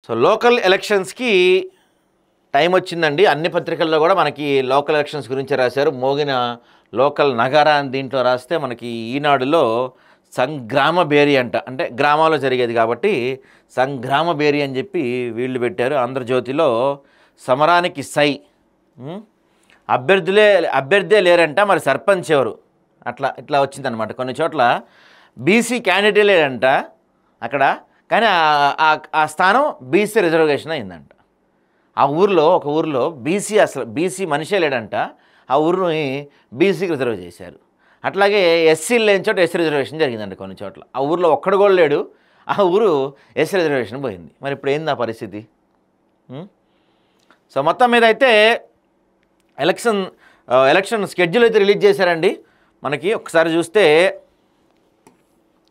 So local ఎలక్షన్స్కి time వచ్చిందండి. అన్ని పత్రికల్లో కూడా మనకి లోకల్ ఎలక్షన్స్ గురించి రాశారు. మోగిన లోకల్ నగారా అని దీంట్లో రాస్తే మనకి ఈనాడులో సంగ్రామ బేరీ అంట, అంటే గ్రామాల్లో జరిగేది కాబట్టి సంగ్రామ బేరీ అని చెప్పి వీళ్ళు పెట్టారు. ఆంధ్రజ్యోతిలో సమరానికి సై, అభ్యర్థే లేరంట, మరి సర్పంచ్ ఎవరు, ఇట్లా వచ్చిందనమాట. కొన్ని చోట్ల బీసీ క్యాండిడేట్ లేడంట అక్కడ, కానీ ఆ స్థానం బీసీ రిజర్వేషన్ అయిందంట. ఆ ఊర్లో ఒక ఊర్లో అసలు బీసీ మనిషే లేడంట, ఆ ఊరిని బీసీకి రిజర్వ్ చేశారు. అట్లాగే ఎస్సీలు లేని చోట ఎస్సీ రిజర్వేషన్ జరిగిందండి కొన్ని చోట్ల. ఆ ఊర్లో ఒక్కడు కూడా లేడు, ఆ ఊరు ఎస్సీ రిజర్వేషన్ పోయింది. మరి ఇప్పుడు ఏంది ఆ పరిస్థితి? సో మొత్తం మీద అయితే ఎలక్షన్ స్కెడ్యూల్ అయితే రిలీజ్ చేశారండి. మనకి ఒకసారి చూస్తే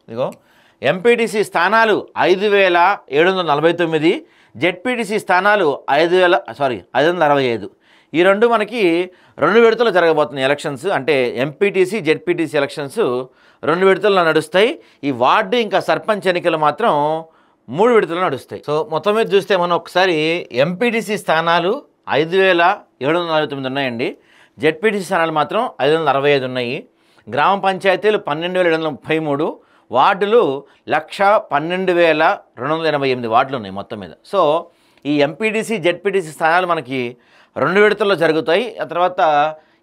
ఇదిగో ఎంపీటీసీ స్థానాలు 5749, జెడ్పీటీసీ స్థానాలు 565. ఈ రెండు మనకి 2 విడతలు జరగబోతున్నాయి ఎలక్షన్స్. అంటే ఎంపీటీసీ జెడ్పీటీసీ ఎలక్షన్స్ 2 విడతల్లో నడుస్తాయి. ఈ వార్డు ఇంకా సర్పంచ్ ఎన్నికలు మాత్రం 3 విడతలు నడుస్తాయి. సో మొత్తం మీద చూస్తే మనం ఒకసారి ఎంపీటీసీ స్థానాలు 5749 ఉన్నాయండి. జెడ్పీటీసీ స్థానాలు మాత్రం 565 ఉన్నాయి. గ్రామ పంచాయతీలు 12733, వార్డులు 112,288 వార్డులు ఉన్నాయి మొత్తం మీద. సో ఈ ఎంపీటీసీ జెడ్పీటీసీ స్థానాలు మనకి 2 విడతల్లో జరుగుతాయి. ఆ తర్వాత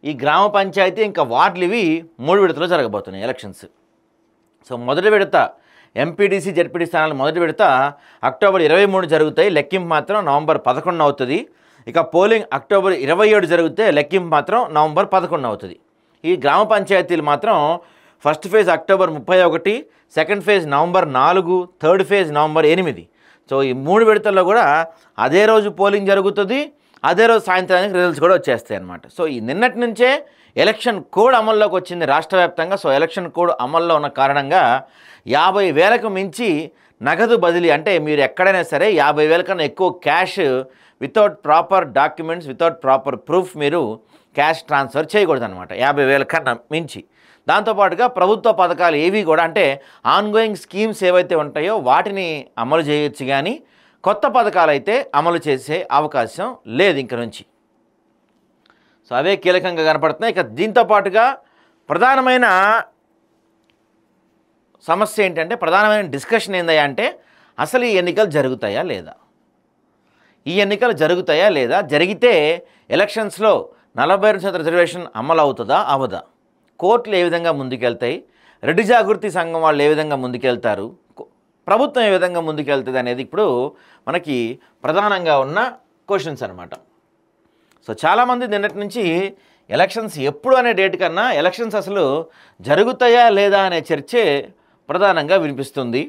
ఈ గ్రామ పంచాయతీ ఇంకా వార్డులు ఇవి 3 విడతల్లో జరగబోతున్నాయి ఎలక్షన్స్. సో మొదటి విడత ఎంపీటీసీ జెడ్పీటీసీ స్థానాలు మొదటి విడత అక్టోబర్ 23 జరుగుతాయి, లెక్కింపు మాత్రం నవంబర్ 11 అవుతుంది. ఇక పోలింగ్ అక్టోబర్ 27 జరిగితే లెక్కింపు మాత్రం నవంబర్ 11 అవుతుంది. ఈ గ్రామ పంచాయతీలు మాత్రం first phase October 31, second phase November 4, third phase November 8. So ఈ 3 విడతల్లో కూడా అదే రోజు పోలింగ్ జరుగుతుంది, అదే రోజు సాయంత్రానికి రిజల్ట్స్ కూడా వచ్చేస్తాయి అన్నమాట. సో ఈ నిన్నటి నుంచే ఎలక్షన్ కోడ్ అమల్లోకి వచ్చింది రాష్ట్ర వ్యాప్తంగా. సో ఎలక్షన్ కోడ్ అమల్లో ఉన్న కారణంగా 50,000కు మించి నగదు బదిలీ, అంటే మీరు ఎక్కడైనా సరే 50,000 కన్నా ఎక్కువ cash without proper documents, without proper proof మీరు క్యాష్ ట్రాన్స్ఫర్ చేయకూడదు అనమాట, 50,000 కన్నా మించి. దాంతోపాటుగా ప్రభుత్వ పథకాలు ఏవి కూడా, అంటే ఆన్గోయింగ్ స్కీమ్స్ ఏవైతే ఉంటాయో వాటిని అమలు చేయొచ్చు, కానీ కొత్త పథకాలు అయితే అమలు చేసే అవకాశం లేదు ఇంక నుంచి. సో అవే కీలకంగా కనపడుతున్నాయి. ఇక దీంతో పాటుగా ప్రధానమైన సమస్య ఏంటంటే, ప్రధానమైన డిస్కషన్ ఏందయ్యా అంటే, అసలు ఈ ఎన్నికలు జరుగుతాయా లేదా, ఈ ఎన్నికలు జరుగుతాయా లేదా, జరిగితే ఎలక్షన్స్లో 42% రిజర్వేషన్ అమలు అవుతుందా అవదా, కోర్టులు ఏ విధంగా ముందుకెళ్తాయి, రెడ్డి జాగృతి సంఘం వాళ్ళు ఏ విధంగా ముందుకెళ్తారు, ప్రభుత్వం ఏ విధంగా ముందుకెళ్తుంది అనేది ఇప్పుడు మనకి ప్రధానంగా ఉన్న క్వశ్చన్స్ అనమాట. సో చాలామంది నిన్నటి నుంచి ఎలక్షన్స్ ఎప్పుడు అనే డేట్ కన్నా ఎలక్షన్స్ అసలు జరుగుతాయా లేదా అనే చర్చే ప్రధానంగా వినిపిస్తుంది.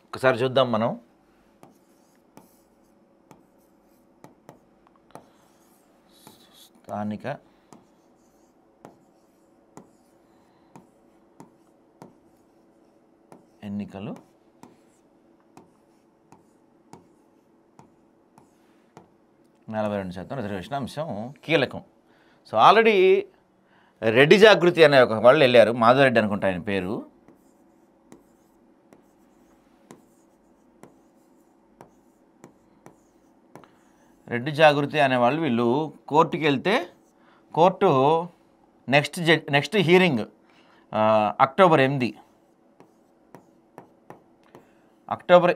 ఒకసారి చూద్దాం మనం. స్థానిక ఎన్నికలు %42 రిజర్వేషన్ అంశం కీలకం. సో ఆల్రెడీ రెడ్డి జాగృతి అనే ఒక వాళ్ళు వెళ్ళారు, మాధవరెడ్డి అనుకుంటా ఆయన పేరు. రెడ్డి జాగృతి అనేవాళ్ళు వీళ్ళు కోర్టుకి వెళ్తే కోర్టు నెక్స్ట్ హీరింగ్ అక్టోబర్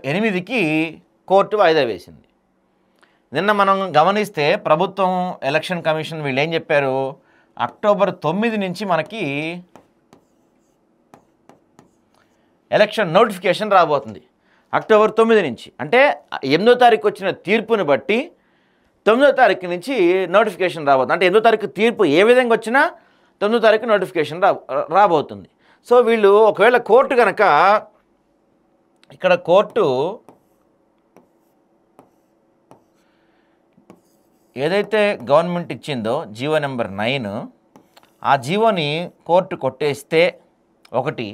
8కి కోర్టు వాయిదా వేసింది. నిన్న మనం గమనిస్తే ప్రభుత్వం ఎలక్షన్ కమిషన్ వీళ్ళు ఏం చెప్పారు, అక్టోబర్ 9 నుంచి మనకి ఎలక్షన్ నోటిఫికేషన్ రాబోతుంది. అక్టోబర్ 9 నుంచి అంటే 8వ తారీఖు వచ్చిన తీర్పుని బట్టి 9వ తారీఖు నుంచి నోటిఫికేషన్ రాబోతుంది. అంటే 8వ తారీఖు తీర్పు ఏ విధంగా వచ్చినా 9వ తారీఖు నోటిఫికేషన్ రాబోతుంది. సో వీళ్ళు ఒకవేళ కోర్టు కనుక, ఇక్కడ కోర్టు ఏదైతే గవర్నమెంట్ ఇచ్చిందో జీవో నెంబర్ 9, ఆ జీవోని కోర్టు కొట్టేస్తే ఒకటి,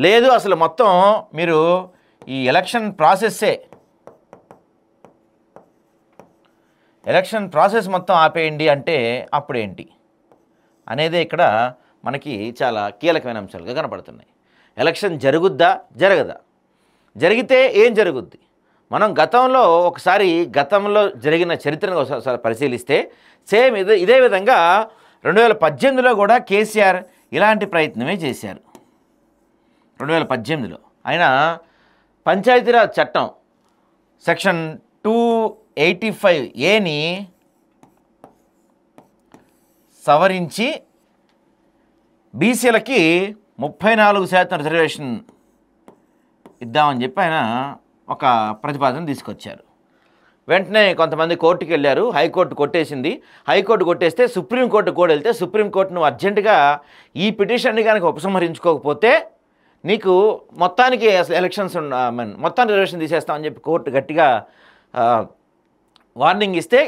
లేదు అసలు మొత్తం మీరు ఈ ఎలక్షన్ ప్రాసెస్ మొత్తం ఆపేయండి అంటే అప్పుడేంటి అనేదే ఇక్కడ మనకి చాలా కీలకమైన అంశాలుగా కనపడుతున్నాయి. ఎలక్షన్ జరుగుద్దా జరగదా, జరిగితే ఏం జరుగుద్ది, మనం గతంలో జరిగిన చరిత్రను ఒకసారి పరిశీలిస్తే సేమ్ ఇదే విధంగా 2018లో కూడా కేసీఆర్ ఇలాంటి ప్రయత్నమే చేశారు. 2018లో ఆయన పంచాయతీరాజ్ చట్టం సెక్షన్ 285A సవరించి బీసీలకి 34% రిజర్వేషన్ ఇద్దామని చెప్పి ఆయన ఒక ప్రతిపాదన తీసుకొచ్చారు. వెంటనే కొంతమంది కోర్టుకి వెళ్ళారు, హైకోర్టు కొట్టేసింది. హైకోర్టు కొట్టేస్తే సుప్రీంకోర్టు కూడా వెళ్తే సుప్రీంకోర్టు నువ్వు అర్జెంటుగా ఈ పిటిషన్ని కనుక ఉపసంహరించుకోకపోతే నీకు మొత్తానికి అసలు ఎలక్షన్స్ మొత్తానికి రిజర్వేషన్ తీసేస్తామని చెప్పి కోర్టు గట్టిగా వార్నింగ్ ఇస్తే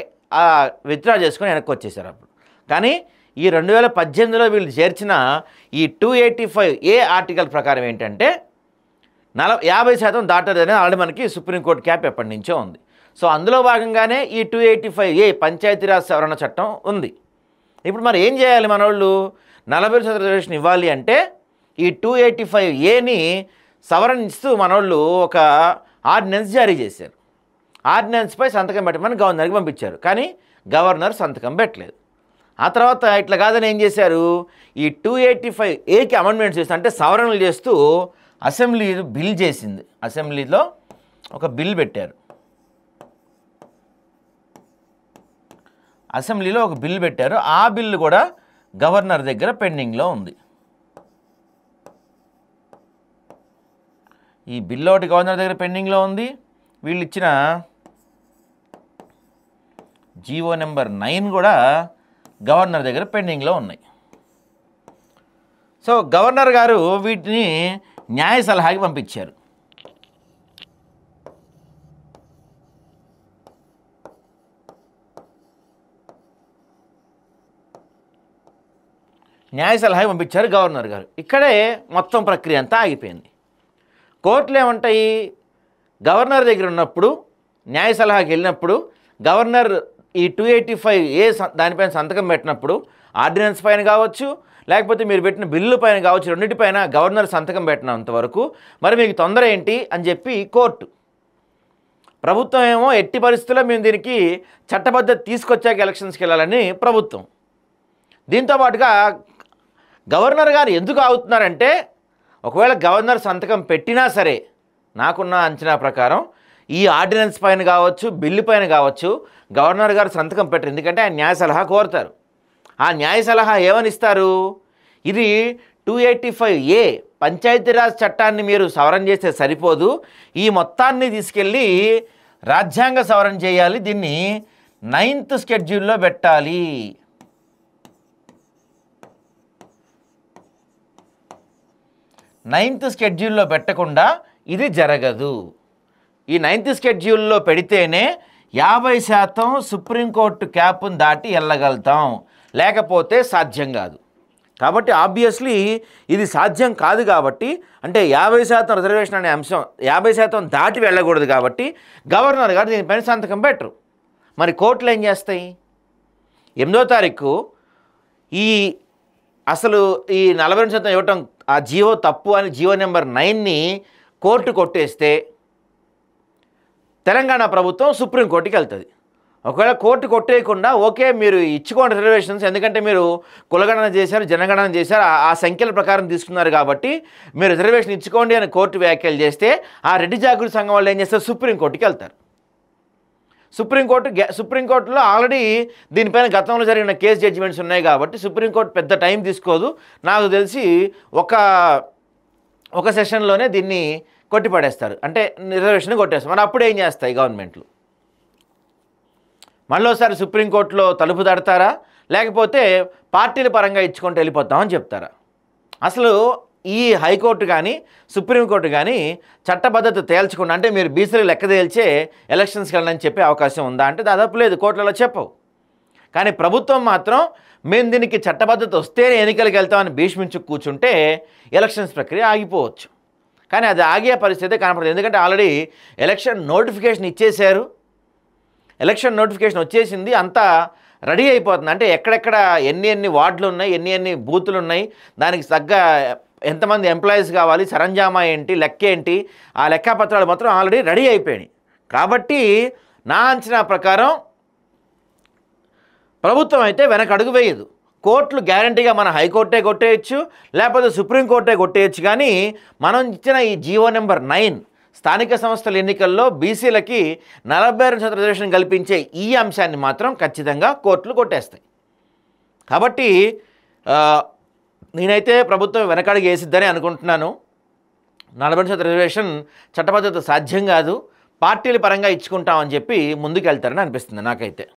విత్డ్రా చేసుకొని వెనక్కి వచ్చేసారు అప్పుడు. కానీ ఈ 2018లో వీళ్ళు చేర్చిన ఈ 285A ఆర్టికల్ ప్రకారం ఏంటంటే 50% దాటదని ఆల్రెడీ మనకి సుప్రీంకోర్టు క్యాప్ ఎప్పటి నుంచో ఉంది. సో అందులో భాగంగానే ఈ 285A పంచాయతీరాజ్ సవరణ చట్టం ఉంది. ఇప్పుడు మరి ఏం చేయాలి మనోళ్ళు? 40% రిజర్వేషన్ ఇవ్వాలి అంటే ఈ 285Aని సవరణిస్తూ మనోళ్ళు ఒక ఆర్డినెన్స్ జారీ చేశారు. ఆర్డినెన్స్పై సంతకం పెట్టమని గవర్నర్కి పంపించారు. కానీ గవర్నర్ సంతకం పెట్టలేదు. ఆ తర్వాత ఇట్లా కాదని ఏం చేశారు, ఈ 285Aకి అమెండ్మెంట్స్ చేస్తూ అంటే సవరణలు చేస్తూ అసెంబ్లీ బిల్ చేసింది. అసెంబ్లీలో ఒక బిల్ పెట్టారు. ఆ బిల్లు కూడా గవర్నర్ దగ్గర పెండింగ్లో ఉంది. ఈ బిల్లు ఒకటి గవర్నర్ దగ్గర పెండింగ్లో ఉంది. వీళ్ళు ఇచ్చిన జీవో నెంబర్ 9 కూడా గవర్నర్ దగ్గర పెండింగ్లో ఉన్నాయి. సో గవర్నర్ గారు వీటిని న్యాయ సలహాకి పంపించారు. గవర్నర్ గారు. ఇక్కడే మొత్తం ప్రక్రియ అంతా ఆగిపోయింది. కోర్టులు ఏమంటాయి, గవర్నర్ దగ్గర ఉన్నప్పుడు న్యాయ సలహాకి వెళ్ళినప్పుడు గవర్నర్ ఈ 285A దానిపైన సంతకం పెట్టినప్పుడు ఆర్డినెన్స్ పైన కావచ్చు, లేకపోతే మీరు పెట్టిన బిల్లు పైన కావచ్చు, రెండింటిపైన గవర్నర్ సంతకం పెట్టినంత వరకు మరి మీకు తొందర ఏంటి అని చెప్పి కోర్టు. ప్రభుత్వం ఏమో ఎట్టి పరిస్థితుల్లో మేము దీనికి చట్టబద్ధత తీసుకొచ్చాక ఎలక్షన్స్కి వెళ్ళాలని ప్రభుత్వం. దీంతోపాటుగా గవర్నర్ గారు ఎందుకు ఆగుతున్నారంటే, ఒకవేళ గవర్నర్ సంతకం పెట్టినా సరే నాకున్న అంచనా ప్రకారం ఈ ఆర్డినెన్స్ పైన కావచ్చు, బిల్లు పైన కావచ్చు గవర్నర్ గారు సంతకం పెట్టరు. ఎందుకంటే ఆయన న్యాయ సలహా కోరుతారు. ఆ న్యాయ సలహా ఏమనిస్తారు, ఇది 285A పంచాయతీరాజ్ చట్టాన్ని మీరు సవరణ చేస్తే సరిపోదు, ఈ మొత్తాన్ని తీసుకెళ్ళి రాజ్యాంగ సవరణ చేయాలి, దీన్ని 9th షెడ్యూల్లో పెట్టాలి. 9th షెడ్యూల్లో పెట్టకుండా ఇది జరగదు. ఈ 9th షెడ్యూల్లో పెడితేనే 50% సుప్రీంకోర్టు క్యాప్ను దాటి వెళ్ళగలుగుతాం, లేకపోతే సాధ్యం కాదు. కాబట్టి ఆబ్వియస్లీ ఇది సాధ్యం కాదు. కాబట్టి అంటే 50% రిజర్వేషన్ అనే అంశం 50% దాటి వెళ్ళకూడదు. కాబట్టి గవర్నర్ గారు దీనిపైన సంతకం పెట్టరు. మరి కోర్టులు ఏం చేస్తాయి? 8వ తారీఖు అసలు ఈ 40% ఇవ్వటం ఆ జీవో తప్పు అని జీవో నెంబర్ 9ని కోర్టు కొట్టేస్తే తెలంగాణ ప్రభుత్వం సుప్రీంకోర్టుకి వెళ్తుంది. ఒకవేళ కోర్టు కొట్టేయకుండా ఓకే మీరు ఇచ్చుకోండి రిజర్వేషన్స్, ఎందుకంటే మీరు కులగణన చేశారు, జనగణన చేశారు, ఆ సంఖ్యల ప్రకారం తీసుకున్నారు కాబట్టి మీరు రిజర్వేషన్ ఇచ్చుకోండి అని కోర్టు వ్యాఖ్యలు చేస్తే ఆ రెడ్డి జాగృతి సంఘం వాళ్ళు ఏం చేస్తారు, సుప్రీంకోర్టుకి వెళ్తారు. సుప్రీంకోర్టులో ఆల్రెడీ దీనిపైన గతంలో జరిగిన కేసు జడ్జిమెంట్స్ ఉన్నాయి కాబట్టి సుప్రీంకోర్టు పెద్ద టైం తీసుకోదు. నాకు తెలిసి ఒక సెషన్లోనే దీన్ని కొట్టిపడేస్తారు, అంటే రిజర్వేషన్ కొట్టేస్తారు. మరి అప్పుడు ఏం చేస్తాయి గవర్నమెంట్లు? మళ్ళీసారి సుప్రీంకోర్టులో తలుపు తడతారా, లేకపోతే పార్టీల పరంగా ఇచ్చుకుంటూ వెళ్ళిపోతామని చెప్తారా? అసలు ఈ హైకోర్టు కానీ సుప్రీంకోర్టు కానీ చట్టబద్ధత తేల్చకుండా, అంటే మీరు బీసీలు లెక్క తేల్చే ఎలక్షన్స్కి వెళ్ళని చెప్పే అవకాశం ఉందా అంటే దాదాపు లేదు, కోర్టులలో చెప్పవు. కానీ ప్రభుత్వం మాత్రం మేము దీనికి చట్టబద్ధత వస్తేనే ఎన్నికలకు వెళ్తామని భీష్మించు కూర్చుంటే ఎలక్షన్స్ ప్రక్రియ ఆగిపోవచ్చు. కానీ అది ఆగే పరిస్థితి కనపడదు. ఎందుకంటే ఆల్రెడీ ఎలక్షన్ నోటిఫికేషన్ ఇచ్చేశారు, ఎలక్షన్ నోటిఫికేషన్ వచ్చేసింది, అంతా రెడీ అయిపోతుంది. అంటే ఎక్కడెక్కడ ఎన్ని వార్డులు ఉన్నాయి, ఎన్ని బూతులు ఉన్నాయి, దానికి తగ్గ ఎంతమంది ఎంప్లాయీస్ కావాలి, సరంజామా ఏంటి, లెక్క ఏంటి, ఆ లెక్కాపత్రాలు మాత్రం ఆల్రెడీ రెడీ అయిపోయాయి. కాబట్టి నా అంచనా ప్రకారం ప్రభుత్వం అయితే వెనక అడుగు వేయదు. కోర్టులు గ్యారంటీగా మన హైకోర్టే కొట్టేయచ్చు, లేకపోతే సుప్రీంకోర్టే కొట్టేయచ్చు. కానీ మనం ఇచ్చిన ఈ జీవో నెంబర్ 9 స్థానిక సంస్థల ఎన్నికల్లో బీసీలకి 42% రిజర్వేషన్ కల్పించే ఈ అంశాన్ని మాత్రం ఖచ్చితంగా కోర్టులు కొట్టేస్తాయి. కాబట్టి నేనైతే ప్రభుత్వం వెనకడుగు వేసిద్దని అనుకుంటున్నాను. 40% రిజర్వేషన్ చట్టబద్ధత సాధ్యం కాదు, పార్టీల పరంగా ఇచ్చుకుంటామని చెప్పి ముందుకు వెళ్తారని అనిపిస్తుంది నాకైతే.